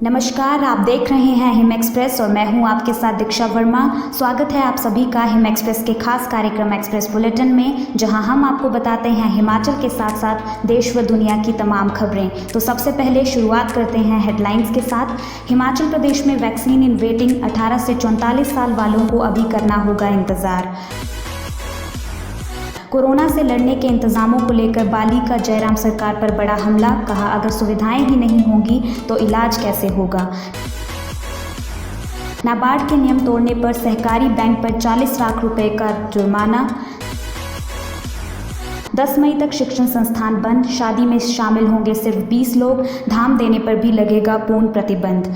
नमस्कार, आप देख रहे हैं हिम एक्सप्रेस और मैं हूं आपके साथ दीक्षा वर्मा। स्वागत है आप सभी का हिम एक्सप्रेस के खास कार्यक्रम एक्सप्रेस बुलेटिन में, जहां हम आपको बताते हैं हिमाचल के साथ साथ देश व दुनिया की तमाम खबरें। तो सबसे पहले शुरुआत करते हैं हेडलाइंस के साथ। हिमाचल प्रदेश में वैक्सीन इन वेटिंग, 18 से 44 साल वालों को अभी करना होगा इंतजार। कोरोना से लड़ने के इंतजामों को लेकर बाली का जयराम सरकार पर बड़ा हमला। कहा, अगर सुविधाएं ही नहीं होंगी तो इलाज कैसे होगा। नाबार्ड के नियम तोड़ने पर सहकारी बैंक पर 40 लाख रुपए का जुर्माना। 10 मई तक शिक्षण संस्थान बंद। शादी में शामिल होंगे सिर्फ 20 लोग। धाम देने पर भी लगेगा पूर्ण प्रतिबंध।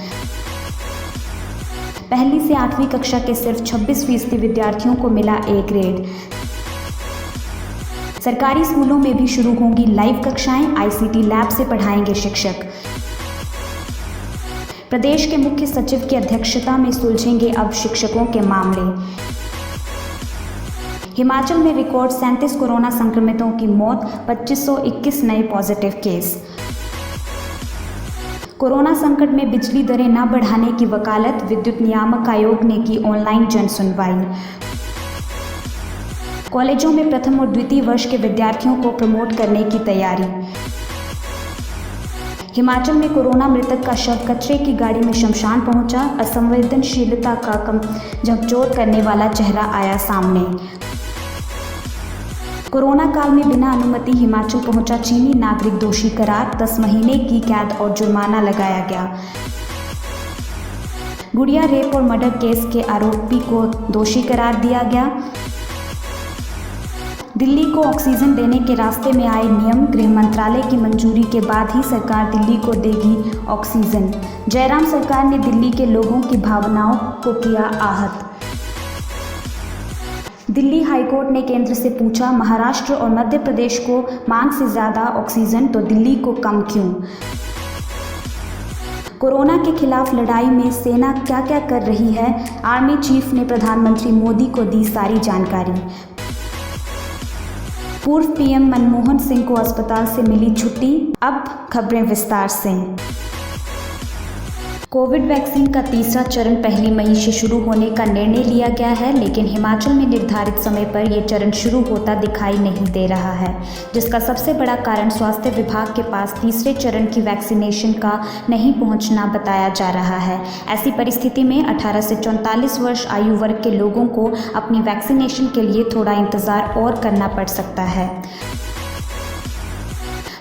पहली से 8वीं कक्षा के सिर्फ 26% विद्यार्थियों को मिला A ग्रेड। सरकारी स्कूलों में भी शुरू होंगी लाइव कक्षाएं। ICT लैब से पढ़ाएंगे शिक्षक। प्रदेश के मुख्य सचिव की अध्यक्षता में सुलझेंगे अब शिक्षकों के मामले। हिमाचल में रिकॉर्ड 37 कोरोना संक्रमितों की मौत, 2521 नए पॉजिटिव केस। कोरोना संकट में बिजली दरें न बढ़ाने की वकालत। विद्युत नियामक आयोग ने की ऑनलाइन जन सुनवाई। कॉलेजों में प्रथम और द्वितीय वर्ष के विद्यार्थियों को प्रमोट करने की तैयारी। हिमाचल में कोरोना मृतक का शव कचरे की गाड़ी में शमशान पहुंचा। असंवेदनशीलता का झकझोर करने वाला चेहरा आया सामने। कोरोना काल में बिना अनुमति हिमाचल पहुंचा चीनी नागरिक दोषी करार। 10 महीने की कैद और जुर्माना लगाया गया। गुड़िया रेप और मर्डर केस के आरोपी को दोषी करार दिया गया। दिल्ली को ऑक्सीजन देने के रास्ते में आए नियम। गृह मंत्रालय की मंजूरी के बाद ही सरकार दिल्ली को देगी ऑक्सीजन। जयराम सरकार ने दिल्ली के लोगों की भावनाओं को किया आहत। दिल्ली हाईकोर्ट ने केंद्र से पूछा, महाराष्ट्र और मध्य प्रदेश को मांग से ज्यादा ऑक्सीजन तो दिल्ली को कम क्यों। कोरोना के खिलाफ लड़ाई में सेना क्या क्या कर रही है, आर्मी चीफ ने प्रधानमंत्री मोदी को दी सारी जानकारी। पूर्व PM मनमोहन सिंह को अस्पताल से मिली छुट्टी। अब खबरें विस्तार से। कोविड वैक्सीन का तीसरा चरण 1 मई से शुरू होने का निर्णय लिया गया है, लेकिन हिमाचल में निर्धारित समय पर यह चरण शुरू होता दिखाई नहीं दे रहा है, जिसका सबसे बड़ा कारण स्वास्थ्य विभाग के पास तीसरे चरण की वैक्सीनेशन का नहीं पहुंचना बताया जा रहा है। ऐसी परिस्थिति में 18 से 44 वर्ष आयु वर्ग के लोगों को अपनी वैक्सीनेशन के लिए थोड़ा इंतजार और करना पड़ सकता है।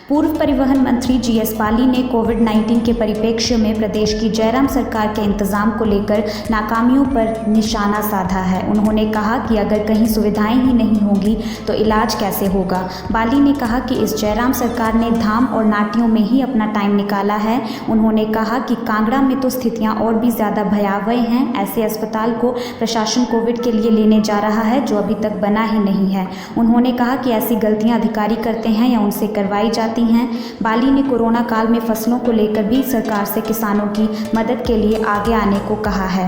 पूर्व परिवहन मंत्री GS बाली ने कोविड-19 के परिप्रेक्ष्य में प्रदेश की जयराम सरकार के इंतजाम को लेकर नाकामियों पर निशाना साधा है। उन्होंने कहा कि अगर कहीं सुविधाएं ही नहीं होंगी तो इलाज कैसे होगा। बाली ने कहा कि इस जयराम सरकार ने धाम और नाटियों में ही अपना टाइम निकाला है। उन्होंने कहा कि कांगड़ा में तो स्थितियां और भी ज़्यादा भयावह हैं। ऐसे अस्पताल को प्रशासन कोविड के लिए लेने जा रहा है जो अभी तक बना ही नहीं है। उन्होंने कहा कि ऐसी गलतियाँ अधिकारी करते हैं या उनसे करवाई जाती हैं। बाली ने कोरोना काल में फसलों को लेकर भी सरकार से किसानों की मदद के लिए आगे आने को कहा है।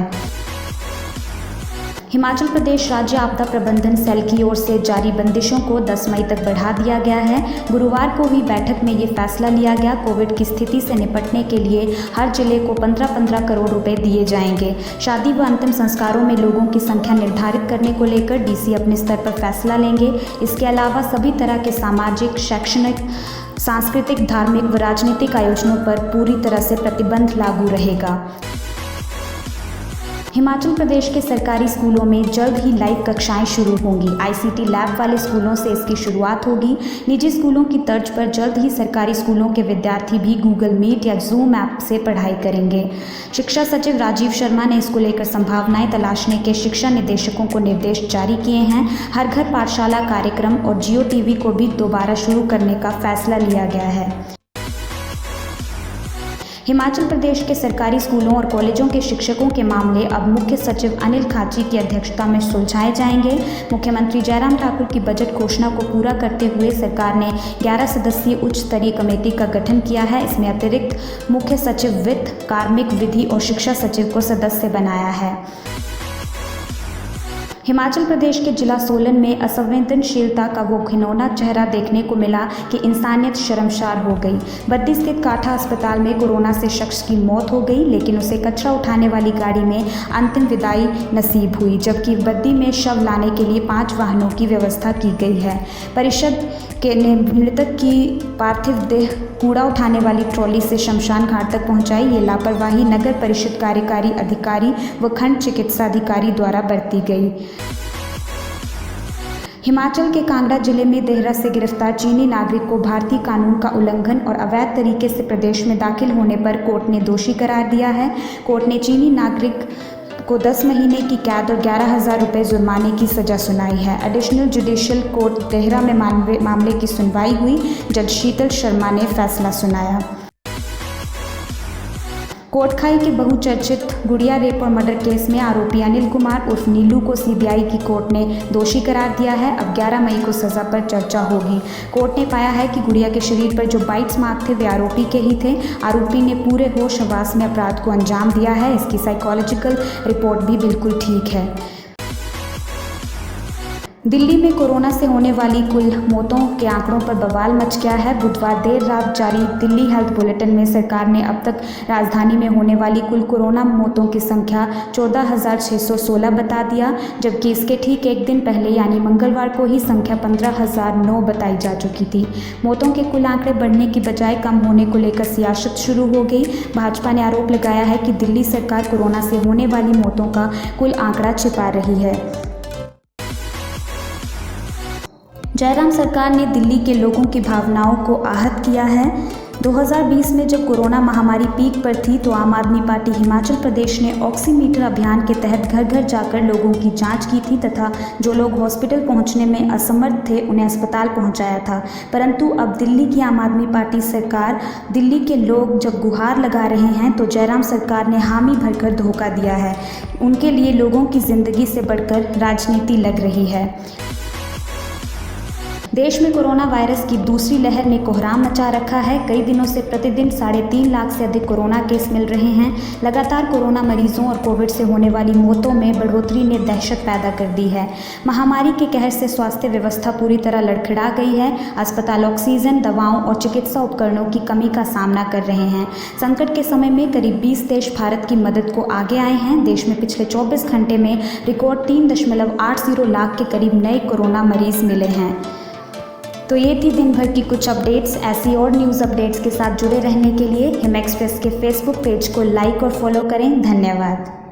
हिमाचल प्रदेश राज्य आपदा प्रबंधन सेल की ओर से जारी बंदिशों को 10 मई तक बढ़ा दिया गया है। गुरुवार को हुई बैठक में ये फैसला लिया गया। कोविड की स्थिति से निपटने के लिए हर जिले को 15-15 करोड़ रुपए दिए जाएंगे। शादी व अंतिम संस्कारों में लोगों की संख्या निर्धारित करने को लेकर DC अपने स्तर पर फैसला लेंगे। इसके अलावा सभी तरह के सामाजिक, शैक्षणिक, सांस्कृतिक, धार्मिक व राजनीतिक आयोजनों पर पूरी तरह से प्रतिबंध लागू रहेगा। हिमाचल प्रदेश के सरकारी स्कूलों में जल्द ही लाइव कक्षाएं शुरू होंगी। ICT लैब वाले स्कूलों से इसकी शुरुआत होगी। निजी स्कूलों की तर्ज पर जल्द ही सरकारी स्कूलों के विद्यार्थी भी गूगल मीट या जूम ऐप से पढ़ाई करेंगे। शिक्षा सचिव राजीव शर्मा ने इसको लेकर संभावनाएं तलाशने के शिक्षा निदेशकों को निर्देश जारी किए हैं। हर घर पाठशाला कार्यक्रम और Jio TV को भी दोबारा शुरू करने का फैसला लिया गया है। हिमाचल प्रदेश के सरकारी स्कूलों और कॉलेजों के शिक्षकों के मामले अब मुख्य सचिव अनिल खाची की अध्यक्षता में सुलझाए जाएंगे। मुख्यमंत्री जयराम ठाकुर की बजट घोषणा को पूरा करते हुए सरकार ने 11 सदस्यीय उच्च स्तरीय कमेटी का गठन किया है। इसमें अतिरिक्त मुख्य सचिव वित्त, कार्मिक, विधि और शिक्षा सचिव को सदस्य बनाया है। हिमाचल प्रदेश के जिला सोलन में असंवेदनशीलता का वो घिनौना चेहरा देखने को मिला कि इंसानियत शर्मसार हो गई। बद्दी स्थित काठा अस्पताल में कोरोना से शख्स की मौत हो गई, लेकिन उसे कचरा उठाने वाली गाड़ी में अंतिम विदाई नसीब हुई, जबकि बद्दी में शव लाने के लिए 5 वाहनों की व्यवस्था की गई है। परिषद ने मृतक की पार्थिव देह कूड़ा उठाने वाली ट्रॉली से शमशान घाट तक पहुंचाई। ये लापरवाही नगर परिषद कार्यकारी अधिकारी व खंड चिकित्सा अधिकारी द्वारा बरती गई। हिमाचल के कांगड़ा जिले में देहरा से गिरफ्तार चीनी नागरिक को भारतीय कानून का उल्लंघन और अवैध तरीके से प्रदेश में दाखिल होने पर कोर्ट ने दोषी करार दिया है। कोर्ट ने चीनी नागरिक को 10 महीने की कैद और 11,000 रुपये जुर्माने की सजा सुनाई है। एडिशनल जुडिशियल कोर्ट देहरा में मामले की सुनवाई हुई। जज शीतल शर्मा ने फैसला सुनाया। कोटखाई के बहुचर्चित गुड़िया रेप और मर्डर केस में आरोपी अनिल कुमार उर्फ नीलू को सीबीआई की कोर्ट ने दोषी करार दिया है। अब 11 मई को सज़ा पर चर्चा होगी। कोर्ट ने पाया है कि गुड़िया के शरीर पर जो बाइट्स मार्क थे वे आरोपी के ही थे। आरोपी ने पूरे होश हवास में अपराध को अंजाम दिया है। इसकी साइकोलॉजिकल रिपोर्ट भी बिल्कुल ठीक है। दिल्ली में कोरोना से होने वाली कुल मौतों के आंकड़ों पर बवाल मच गया है। बुधवार देर रात जारी दिल्ली हेल्थ बुलेटिन में सरकार ने अब तक राजधानी में होने वाली कुल कोरोना मौतों की संख्या 14,616 बता दिया, जबकि इसके ठीक एक दिन पहले यानी मंगलवार को ही संख्या 15,009 बताई जा चुकी थी। मौतों के कुल आंकड़े बढ़ने की बजाय कम होने को लेकर सियासत शुरू हो गई। भाजपा ने आरोप लगाया है कि दिल्ली सरकार कोरोना से होने वाली मौतों का कुल आंकड़ा छिपा रही है। जयराम सरकार ने दिल्ली के लोगों की भावनाओं को आहत किया है। 2020 में जब कोरोना महामारी पीक पर थी तो आम आदमी पार्टी हिमाचल प्रदेश ने ऑक्सीमीटर अभियान के तहत घर घर जाकर लोगों की जांच की थी तथा जो लोग हॉस्पिटल पहुंचने में असमर्थ थे उन्हें अस्पताल पहुंचाया था। परंतु अब दिल्ली की आम आदमी पार्टी सरकार, दिल्ली के लोग जब गुहार लगा रहे हैं तो जयराम सरकार ने हामी भरकर धोखा दिया है। उनके लिए लोगों की जिंदगी से बढ़कर राजनीति लग रही है। देश में कोरोना वायरस की दूसरी लहर ने कोहराम मचा रखा है। कई दिनों से प्रतिदिन 3.5 लाख से अधिक कोरोना केस मिल रहे हैं। लगातार कोरोना मरीजों और कोविड से होने वाली मौतों में बढ़ोतरी ने दहशत पैदा कर दी है। महामारी के कहर से स्वास्थ्य व्यवस्था पूरी तरह लड़खड़ा गई है। अस्पताल ऑक्सीजन, दवाओं और चिकित्सा उपकरणों की कमी का सामना कर रहे हैं। संकट के समय में करीब 20 देश भारत की मदद को आगे आए हैं। देश में पिछले 24 घंटे में रिकॉर्ड 3.80 लाख के करीब नए कोरोना मरीज मिले हैं। तो ये थी दिन भर की कुछ अपडेट्स। ऐसी और न्यूज़ अपडेट्स के साथ जुड़े रहने के लिए हिम एक्सप्रेस के फेसबुक पेज को लाइक और फॉलो करें। धन्यवाद।